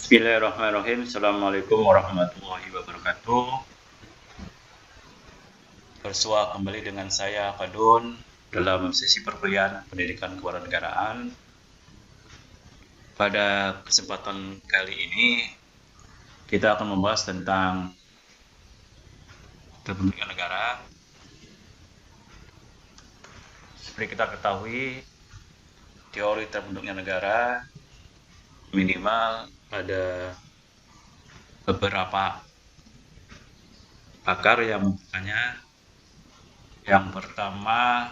Bismillahirrahmanirrahim. Assalamualaikum warahmatullahi wabarakatuh. Bersua kembali dengan saya, Kadun, dalam sesi perkuliahan pendidikan kewarganegaraan. Pada kesempatan kali ini, kita akan membahas tentang terbentuknya negara. Seperti kita ketahui, teori terbentuknya negara minimal ada beberapa pakar yang membutuhkannya. Yang pertama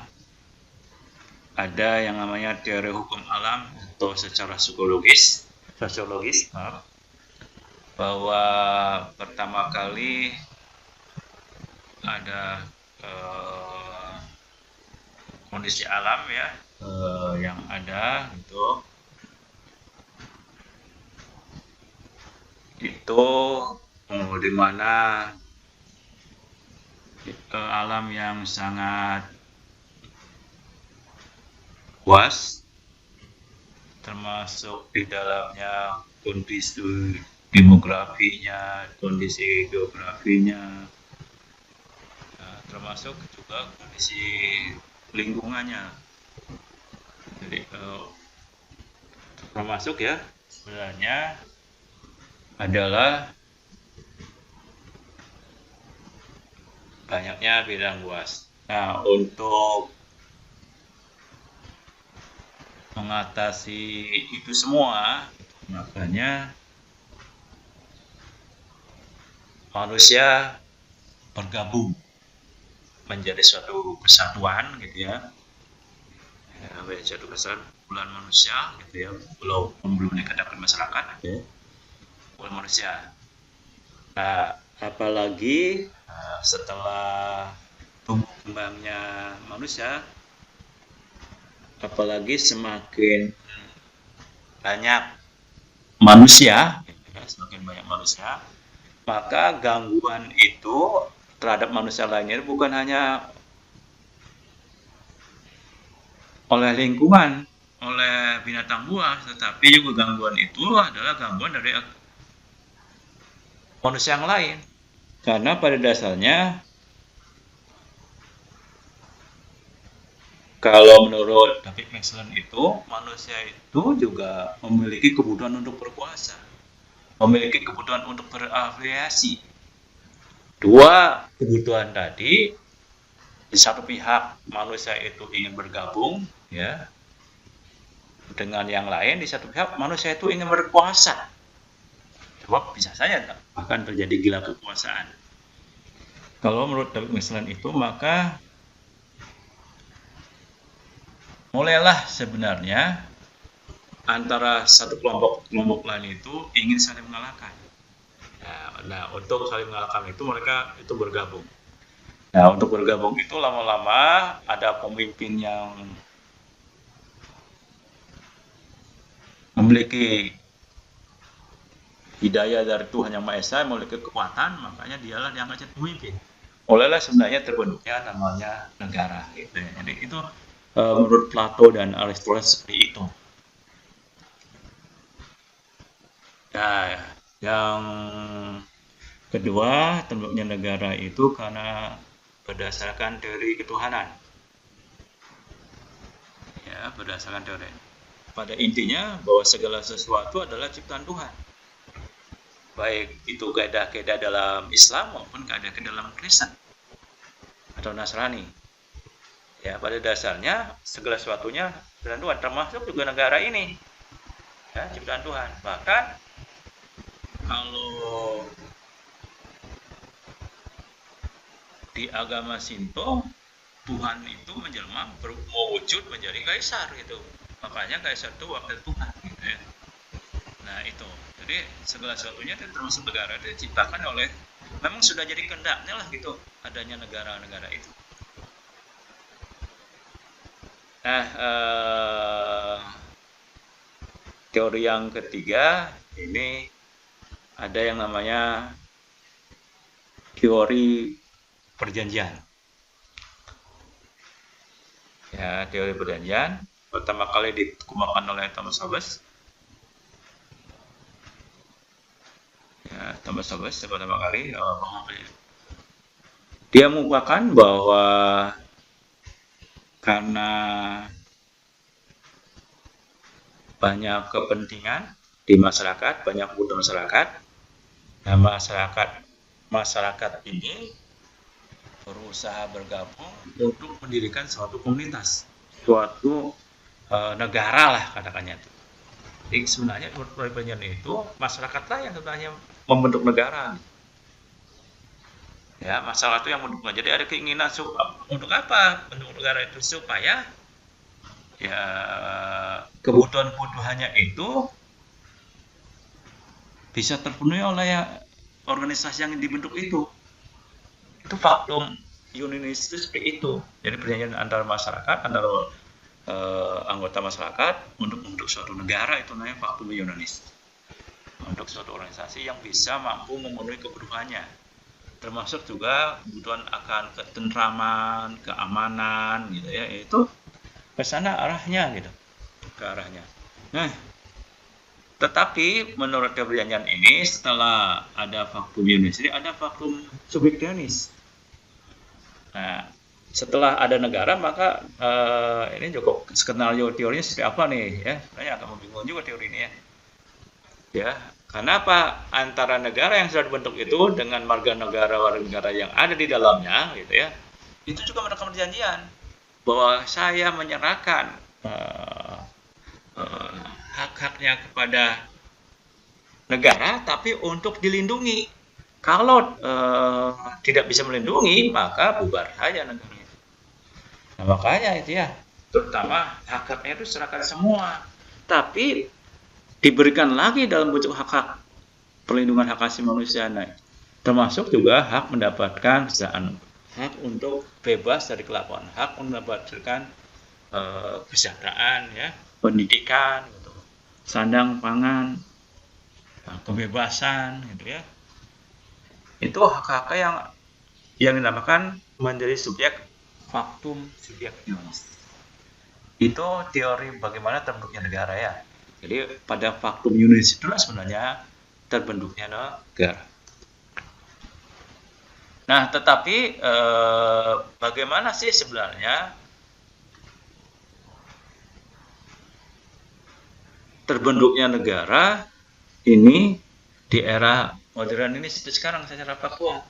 ada yang namanya teori hukum alam atau secara sosiologis, bahwa pertama kali ada kondisi alam ya yang ada itu di mana alam yang sangat luas, termasuk di dalamnya kondisi demografinya, kondisi geografinya, termasuk juga kondisi lingkungannya. Jadi termasuk ya sebenarnya adalah banyaknya bidang luas. Nah, untuk mengatasi itu semua, makanya manusia bergabung menjadi suatu kesatuan gitu ya. Menjadi suatu kesatuan manusia gitu ya, belum dikatakan masyarakat gitu ya. Manusia. Nah, apalagi setelah tumbuh kembangnya manusia, apalagi semakin banyak manusia, maka gangguan itu terhadap manusia lainnya bukan hanya oleh lingkungan, oleh binatang buas, tetapi juga gangguan itu adalah gangguan dari manusia yang lain. Karena pada dasarnya kalau menurut David Maxwell itu, manusia itu juga memiliki kebutuhan untuk berkuasa, memiliki kebutuhan untuk berafiliasi. Dua kebutuhan tadi, di satu pihak manusia itu ingin bergabung ya dengan yang lain, di satu pihak manusia itu ingin berkuasa. Sebab bisa saja bahkan terjadi gila kekuasaan. Kalau menurut David Maxwell itu, maka mulailah sebenarnya antara satu kelompok lain itu ingin saling mengalahkan. Nah, untuk saling mengalahkan itu mereka itu bergabung. Nah, untuk bergabung itu lama-lama ada pemimpin yang memiliki hidayah dari Tuhan Yang Maha Esa, memiliki kekuatan, makanya dialah yang akan jadi pemimpin. Mulailah sebenarnya terbentuknya namanya negara. Gitu ya. Jadi itu menurut Plato dan Aristoteles seperti itu. Nah, yang kedua, terbentuknya negara itu karena berdasarkan teori ketuhanan. Ya, berdasarkan teori. Pada intinya bahwa segala sesuatu adalah ciptaan Tuhan. Baik itu kaidah-kaidah dalam Islam maupun kaidah-kaidah dalam Kristen atau Nasrani. Ya, pada dasarnya segala sesuatunya ciptaan Tuhan, termasuk juga negara ini. Ya, ciptaan Tuhan. Bahkan kalau di agama Shinto, Tuhan itu menjelma mewujud menjadi kaisar gitu. Makanya kaisar itu wakil Tuhan gitu ya. Nah, itu. Jadi segala sesuatunya termasuk negara itu diciptakan oleh, memang sudah jadi kehendaknya lah gitu adanya negara-negara itu. Nah, teori yang ketiga ini ada yang namanya teori perjanjian. Ya, teori perjanjian pertama kali dikemukakan oleh Thomas Hobbes pertama kali dia mengungkapkan bahwa karena banyak kepentingan di masyarakat, banyak kebutuhan masyarakat. Nah, masyarakat ini berusaha bergabung untuk mendirikan suatu komunitas, suatu negara lah katakannya itu. Jadi sebenarnya perjanjian itu masyarakatlah yang sebenarnya membentuk negara. Ya, masalah itu yang mendukung. Jadi ada keinginan untuk apa? Bentuk negara itu supaya ya kebutuhan-kebutuhannya itu bisa terpenuhi oleh organisasi yang dibentuk itu. Itu faktum unionis itu seperti itu. Jadi perjanjian antara masyarakat, antara anggota masyarakat untuk membentuk suatu negara itu namanya faktum unionis. Untuk suatu organisasi yang bisa mampu memenuhi kebutuhannya, termasuk juga kebutuhan akan ketentraman, keamanan, gitu ya. Itu ke sana arahnya, gitu, ke arahnya. Nah, tetapi menurut perjanjian ini setelah ada faktum unionis, ada faktum subjektionis. Nah, setelah ada negara maka ini juga skenario teorinya seperti apa nih ya? Sebenarnya agak membingungkan juga teori ini ya. Ya, karena apa? Antara negara yang sudah dibentuk itu dengan warga negara yang ada di dalamnya, gitu ya, itu juga mereka perjanjian bahwa saya menyerahkan hak-haknya kepada negara, tapi untuk dilindungi. Kalau tidak bisa melindungi, maka bubar saja negaranya. Nah, makanya itu ya, terutama hak-haknya itu serahkan semua. Tapi diberikan lagi dalam bentuk hak-hak perlindungan hak asasi manusia, termasuk juga hak mendapatkan kesejahteraan, hak untuk bebas dari kelaparan, hak mendapatkan kesejahteraan, ya, pendidikan, gitu, sandang pangan, kebebasan, gitu ya. Itu hak-hak yang dinamakan menjadi subjek faktum subjektionis. Itu teori bagaimana terbentuknya negara ya. Jadi pada faktum unionis itulah sebenarnya terbentuknya negara. Nah, tetapi bagaimana sih sebenarnya terbentuknya negara ini di era modern ini seperti sekarang secara faktual?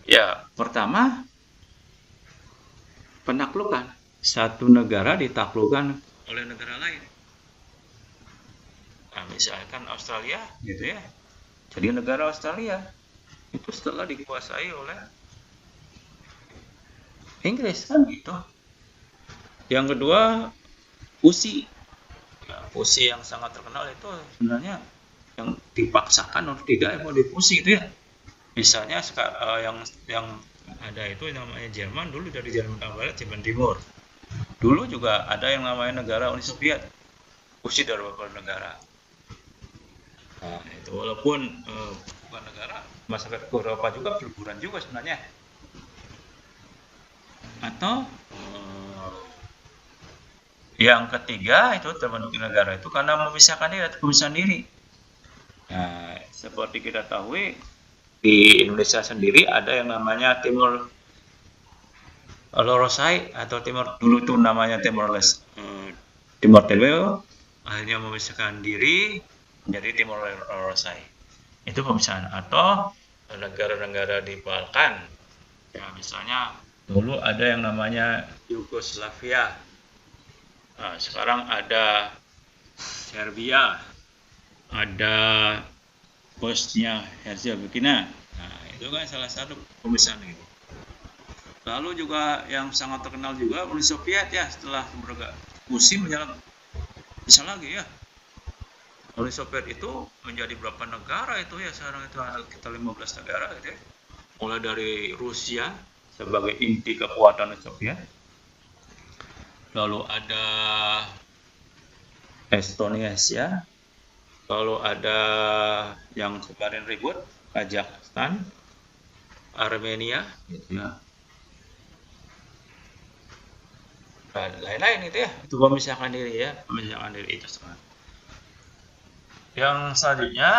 Ya, pertama penaklukan. Satu negara ditaklukkan oleh negara lain. Nah, misalkan Australia, gitu ya. Jadi negara Australia itu setelah dikuasai oleh Inggris, kan gitu. Yang kedua, USI. Ya, USI yang sangat terkenal itu sebenarnya yang dipaksakan untuk tidak mau dipusi itu ya. Misalnya yang ada itu namanya Jerman, dulu dari Jerman Barat, Jerman Timur. Dulu juga ada yang namanya negara Uni Soviet, USI dari beberapa negara. Nah, itu walaupun bukan negara, masyarakat Eropa juga berguran juga sebenarnya. Atau yang ketiga itu terbentuk negara itu karena memisahkan diri atau pemisahan diri. Nah, seperti kita tahu di Indonesia sendiri ada yang namanya Timor Leste atau Timor, dulu itu namanya Timor Leste, Timor Tengah, akhirnya memisahkan diri menjadi Timor Leste. Itu pemisahan. Atau negara-negara di Balkan, ya, misalnya dulu ada yang namanya Yugoslavia, nah, sekarang ada Serbia, ada Bosnia Herzegovina. Nah, itu kan salah satu pemisahan itu. Lalu juga yang sangat terkenal juga Uni Soviet ya, setelah USI menjalan bisa lagi ya. Uni Soviet itu menjadi berapa negara itu ya, sekarang itu ada kita 15 negara gitu ya. Mulai dari Rusia sebagai inti kekuatan Uni Soviet. Lalu ada Estonia, lalu ada yang kemarin ribut Kazakhstan, Armenia, gitu ya. Lain-lain itu ya, itu memisahkan diri ya, memisahkan diri itu sebenarnya. Yang selanjutnya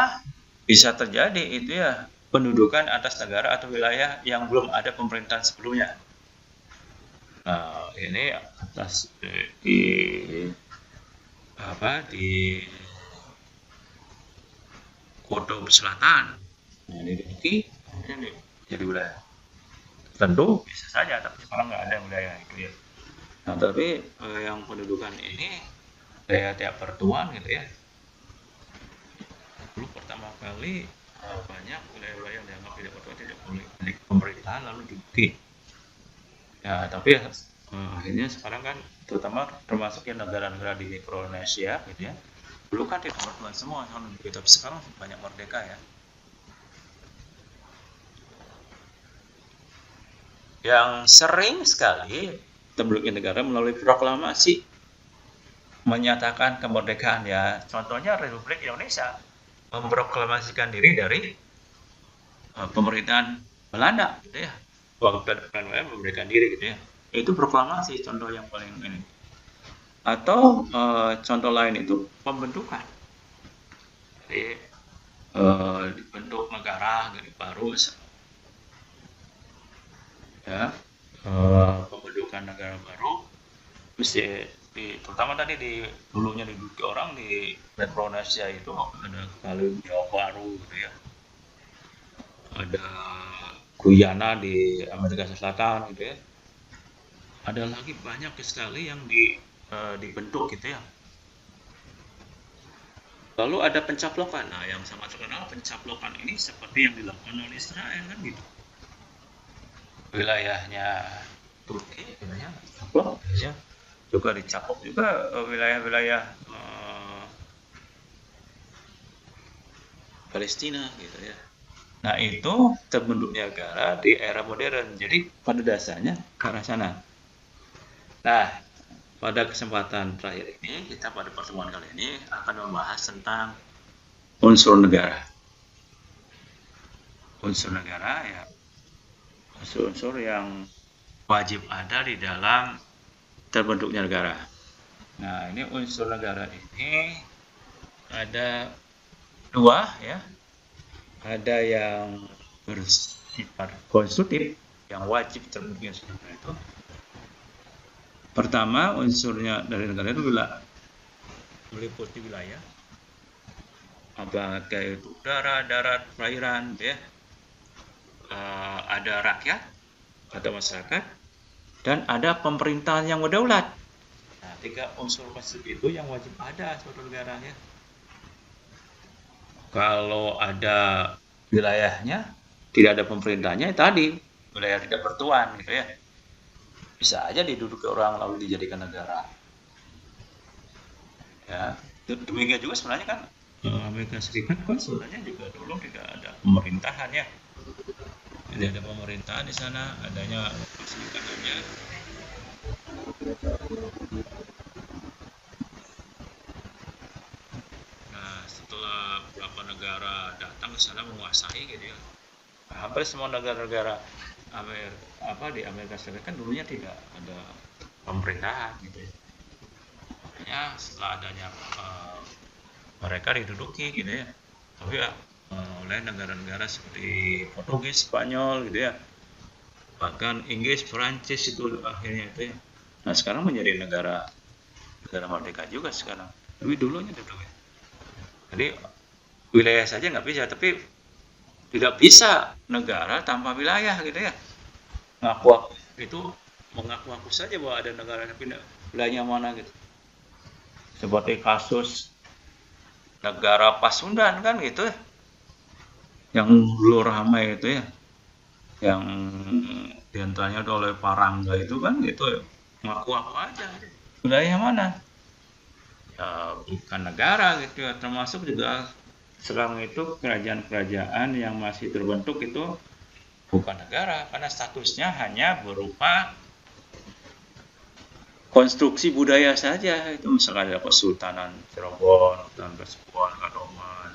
bisa terjadi itu ya pendudukan atas negara atau wilayah yang belum ada pemerintahan sebelumnya. Nah, ini atas di Kutub Selatan. Nah, diduduki ini jadi wilayah. Tentu bisa saja, tapi sekarang nggak ada wilayah itu ya. Nah, tapi yang pendudukan ini kayak tiap pertuan gitu ya. Dulu pertama kali banyak wilayah-wilayah yang dianggap tidak pertuan tidak boleh milik pemerintahan lalu diduduki. Ya, tapi akhirnya sekarang kan terutama termasuknya negara-negara di Mikronesia gitu ya. Dulu kan tidak pertuan semua, tapi sekarang banyak merdeka ya. Yang sering sekali terbentuknya negara melalui proklamasi menyatakan kemerdekaan ya. Contohnya Republik Indonesia memproklamasikan diri dari pemerintahan Belanda gitu ya. Waktu Belanda memberikan diri gitu ya. Itu proklamasi contoh yang paling ini. Atau contoh lain itu pembentukan. Jadi dibentuk negara gitu, baru ya pembentukan negara baru mesti terutama tadi dulunya diduduki orang di Mikronesia itu ada Kali Jawa Baru gitu ya, ada Guyana di Amerika Selatan gitu ya, ada lagi banyak sekali yang dibentuk gitu ya. Lalu ada pencaplokan. Nah, yang sangat terkenal pencaplokan ini seperti yang dilakukan oleh Israel kan gitu. Wilayahnya Turki, wilayahnya caplok ya. Juga dicaplok juga wilayah-wilayah Palestina gitu ya. Nah, itu terbentuknya negara di era modern. Jadi pada dasarnya ke arah sana. Nah, pada kesempatan terakhir ini, kita pada pertemuan kali ini akan membahas tentang unsur negara. Unsur negara ya, unsur-unsur yang wajib ada di dalam terbentuknya negara. Nah, ini unsur negara ini ada dua ya. Ada yang bersifat konstitutif, yang wajib terbentuknya negara itu. Pertama, unsurnya dari negara itu meliputi wilayah, apakah itu udara, darat, perairan, ya. Ada rakyat atau masyarakat, dan ada pemerintahan yang berdaulat. Nah, tiga unsur konstitutif itu yang wajib ada suatu negara ya. Kalau ada wilayahnya, tidak ada pemerintahnya, tadi wilayah tidak bertuan gitu ya. Bisa aja diduduki orang lalu dijadikan negara. Ya, demikian juga sebenarnya kan Amerika Serikat kan sebenarnya juga dulu tidak ada pemerintahan ya. Tidak ada pemerintahan di sana, adanya pemerintahannya. Nah, setelah beberapa negara datang ke sana menguasai gitu ya. Hampir semua negara-negara di Amerika Serikat kan dulunya tidak ada pemerintahan gitu ya. Makanya setelah adanya mereka diduduki gitu ya. Tapi ya oleh negara-negara seperti Portugis, Spanyol gitu ya. Bahkan Inggris, Perancis itu akhirnya itu ya. Nah, sekarang menjadi negara merdeka juga sekarang. Tapi dulunya duduk ya. Jadi wilayah saja nggak bisa, tapi tidak bisa negara tanpa wilayah gitu ya. Mengaku saja bahwa ada negara yang pindah wilayahnya mana gitu. Seperti kasus negara Pasundan kan gitu ya. Yang dulu ramai itu ya. Yang diantaranya oleh Parangga itu kan gitu ya. Ngaku aja gitu. Wilayahnya mana? Ya, bukan negara gitu ya. Termasuk juga sekarang itu kerajaan-kerajaan yang masih terbentuk itu bukan negara karena statusnya hanya berupa konstruksi budaya saja. Itu misalkan ada Kesultanan Cirebon, Sultan Kasepuhan, Kadoman,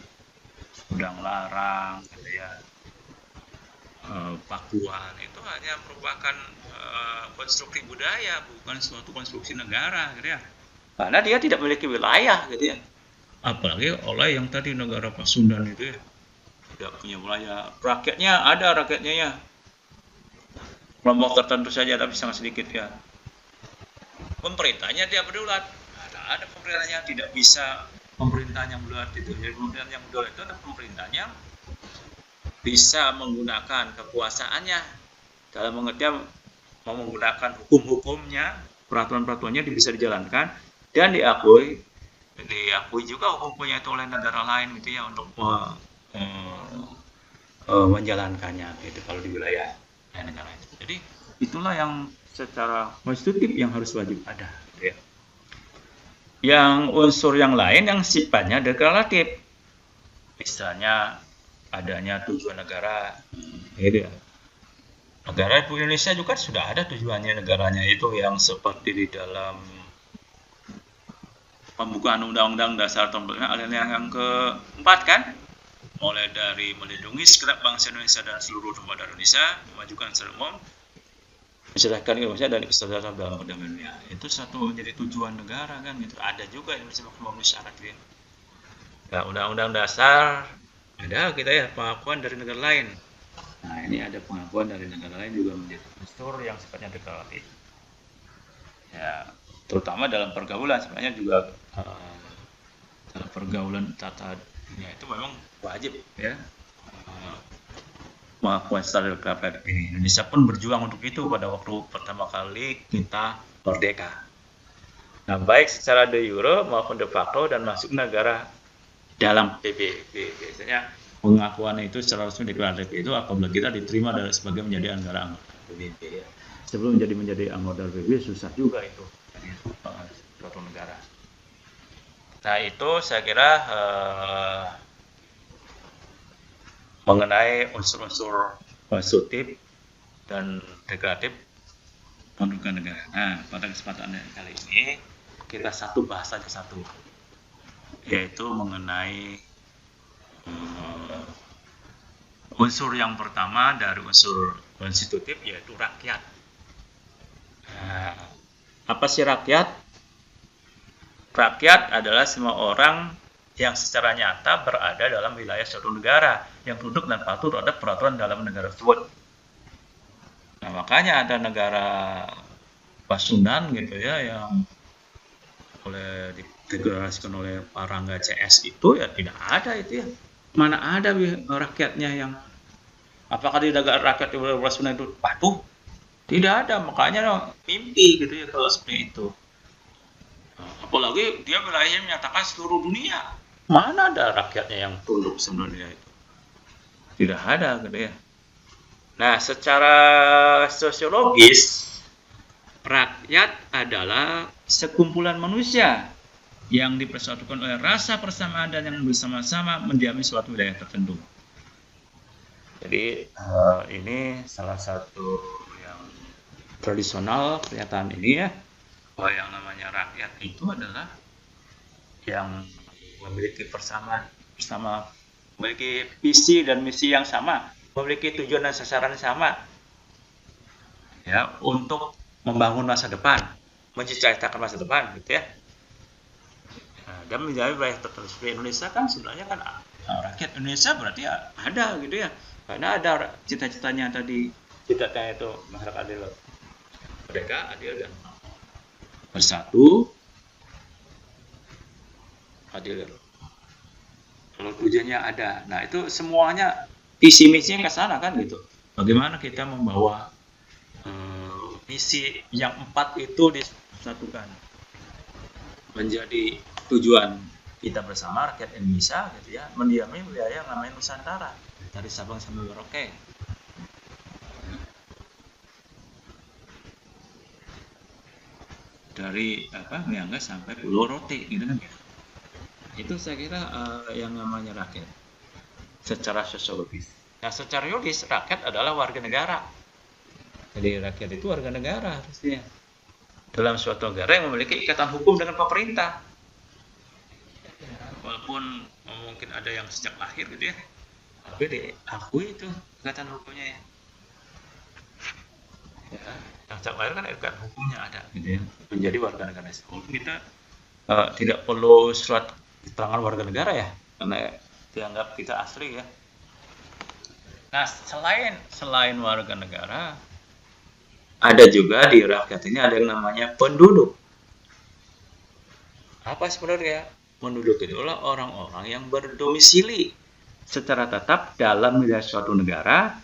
Sumedang Larang, gitu ya, Pakuan, itu hanya merupakan konstruksi budaya, bukan suatu konstruksi negara, gitu ya. Karena dia tidak memiliki wilayah, gitu ya. Apalagi oleh yang tadi negara Pasundan itu ya. tidak punya wilayah. Rakyatnya ada rakyatnya ya, kelompok tertentu saja tapi sangat sedikit ya. Pemerintahnya dia berdaulat. Ada pemerintahnya tidak bisa pemerintah yang berdaulat itu. Jadi pemerintah yang berdaulat itu ada pemerintahnya bisa menggunakan kekuasaannya dalam pengertian menggunakan hukum-hukumnya, peraturan-peraturannya bisa dijalankan dan diakui juga hukumnya itu oleh negara lain gitu ya untuk menjalankannya gitu kalau di wilayah negara lain. Jadi itulah yang secara konstitutif yang harus wajib ada. Gitu ya. Yang unsur yang lain yang sifatnya deklaratif, misalnya adanya tujuan negara, gitu ya. Negara Indonesia juga sudah ada tujuannya negaranya itu yang seperti di dalam pembukaan Undang-Undang Dasar tahun 45 yang keempat kan, mulai dari melindungi segenap bangsa Indonesia dan seluruh lembaga Indonesia, memajukan secara umum, mencerahkan Indonesia dan kesejahteraan dalam perdamaian dunia. Itu satu menjadi tujuan negara kan, gitu. Ada juga Indonesia memenuhi syarat gitu. Nah, Undang-Undang Dasar ada kita ya pengakuan dari negara lain. Nah, ini ada pengakuan dari negara lain juga menjadi unsur yang sifatnya deklaratif. Ya, terutama dalam pergaulan sebenarnya juga dalam pergaulan tata dunia itu memang wajib ya pengakuan secara deklaratif ini. Indonesia pun berjuang untuk itu pada waktu pertama kali kita merdeka. Nah, baik secara de jure maupun de facto dan masuk negara dalam PBB. Biasanya pengakuan itu secara resmi deklaratif itu apabila kita diterima sebagai menjadi negara anggota PBB ya. Sebelum menjadi anggota PBB susah juga itu suatu negara. Nah, itu saya kira mengenai unsur-unsur konstitutif dan deklaratif pembentukan negara. Nah, pada kesempatan kali ini kita bahas saja satu, yaitu mengenai unsur yang pertama dari unsur konstitutif yaitu rakyat. Nah, apa sih rakyat? Rakyat adalah semua orang yang secara nyata berada dalam wilayah suatu negara yang tunduk dan patuh terhadap peraturan dalam negara tersebut. Nah, makanya ada negara Pasundan gitu ya yang dideklarasikan oleh Parangga CS itu ya tidak ada itu ya. Mana ada rakyatnya yang apakah di negara rakyat di Pasundan itu patuh? Tidak ada, makanya mimpi gitu ya kalau seperti itu. Apalagi dia wilayahnya menyatakan seluruh dunia. Mana ada rakyatnya yang tunduk sebenarnya itu? Tidak ada gitu ya. Nah, secara sosiologis rakyat adalah sekumpulan manusia yang dipersatukan oleh rasa persamaan dan yang bersama-sama mendiami suatu wilayah tertentu. Jadi ini salah satu yang tradisional pernyataan ini ya, bahwa yang namanya rakyat itu adalah yang memiliki memiliki visi dan misi yang sama, memiliki tujuan dan sasaran yang sama, ya, untuk membangun masa depan, menciptakan masa depan, gitu ya. Nah, dan menjadi wilayah tertentu. Indonesia kan sebenarnya kan rakyat Indonesia berarti ya ada gitu ya, karena ada cita-citanya tadi, cita-citanya itu masyarakat adil, merdeka, adil dan bersatu, adil. Kalau tujuannya ada, nah itu semuanya visi misinya ke sana kan gitu. Bagaimana kita membawa misi yang 4 itu disatukan menjadi tujuan kita bersama rakyat Indonesia gitu ya, mendiami wilayah yang namanya Nusantara dari Sabang sampai Merauke. Dari Myangas sampai Pulau Rote gitu kan. Itu saya kira yang namanya rakyat secara sosiologis. Nah, secara yuridis rakyat adalah warga negara. Jadi rakyat itu warga negara harusnya dalam suatu negara yang memiliki ikatan hukum dengan pemerintah. Walaupun mungkin ada yang sejak lahir gitu ya, tapi diakui itu ikatan hukumnya ya. Yang sejak lahir kan ikatan hukumnya ada gitu ya, menjadi warga negara. Kita tidak perlu surat keterangan warga negara ya, karena dianggap kita asli ya. Nah, selain warga negara, ada juga di rakyat ini ada yang namanya penduduk. Apa sebenarnya? Penduduk itu adalah orang-orang yang berdomisili secara tetap dalam wilayah suatu negara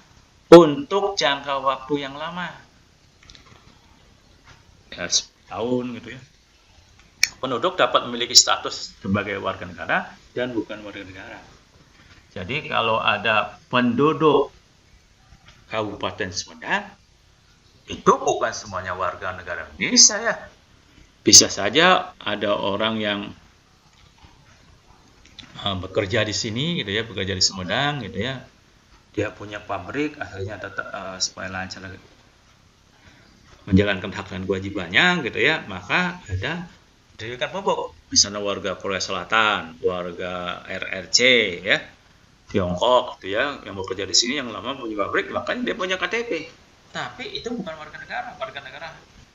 untuk jangka waktu yang lama. Ya, setahun gitu ya. Penduduk dapat memiliki status sebagai warga negara dan bukan warga negara. Jadi kalau ada penduduk Kabupaten Sumedang, itu bukan semuanya warga negara Indonesia ya. Bisa saja ada orang yang bekerja di sini gitu ya, bekerja di Sumedang gitu ya. Dia punya pabrik, akhirnya tetap supaya lancar menjalankan hak dan kewajibannya gitu ya, maka ada didirikan pabrik. Misalnya warga Korea Selatan, warga RRC ya, Tiongkok gitu ya, yang bekerja di sini yang lama punya pabrik, makanya dia punya KTP. Tapi itu bukan warga negara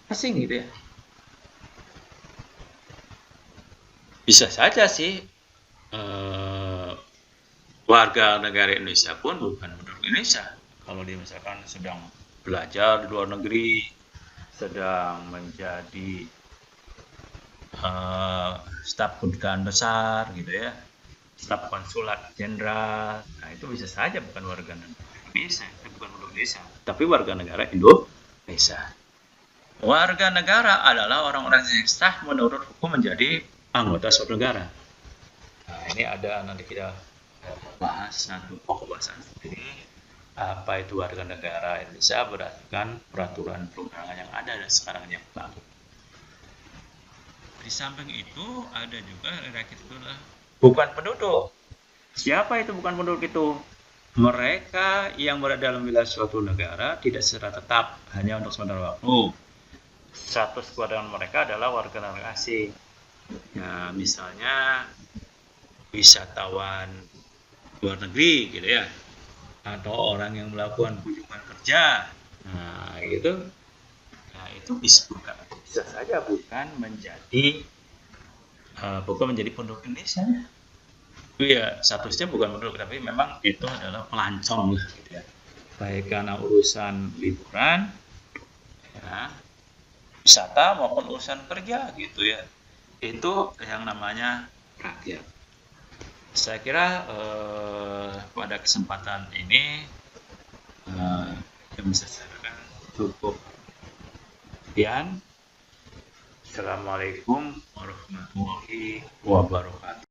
asing gitu ya. Bisa saja sih warga negara Indonesia pun bukan penduduk Indonesia. Kalau dia misalkan sedang belajar di luar negeri, sedang menjadi staf kedutaan besar gitu ya, staf konsulat jenderal, nah itu bisa saja bukan warga negara Indonesia, bukan penduduk Indonesia, tapi warga negara Indonesia. Warga negara adalah orang-orang yang sah menurut hukum menjadi anggota suatu negara. Nah, ini ada nanti kita bahas satu pokok bahasan sendiri. Apa itu warga negara Indonesia berdasarkan peraturan perundangan yang ada dan sekarang yang baru. Di samping itu ada juga rakyat itu adalah bukan penduduk. Siapa itu bukan penduduk itu? Mereka yang berada dalam wilayah suatu negara tidak secara tetap, hanya untuk sementara waktu. Status kewarganegaraan mereka adalah warga negara asing. Ya, misalnya wisatawan luar negeri gitu ya, atau orang yang melakukan kunjungan kerja. Nah, gitu. Nah, itu bisa saja bukan menjadi penduduk Indonesia. Ya, statusnya bukan penduduk, tapi memang itu adalah pelancong lah gitu ya. Baik karena urusan liburan, ya, wisata maupun urusan kerja gitu ya. Itu yang namanya rakyat. Saya kira pada kesempatan ini yang bisa saya sampaikan cukup sekian. Assalamualaikum warahmatullahi wabarakatuh.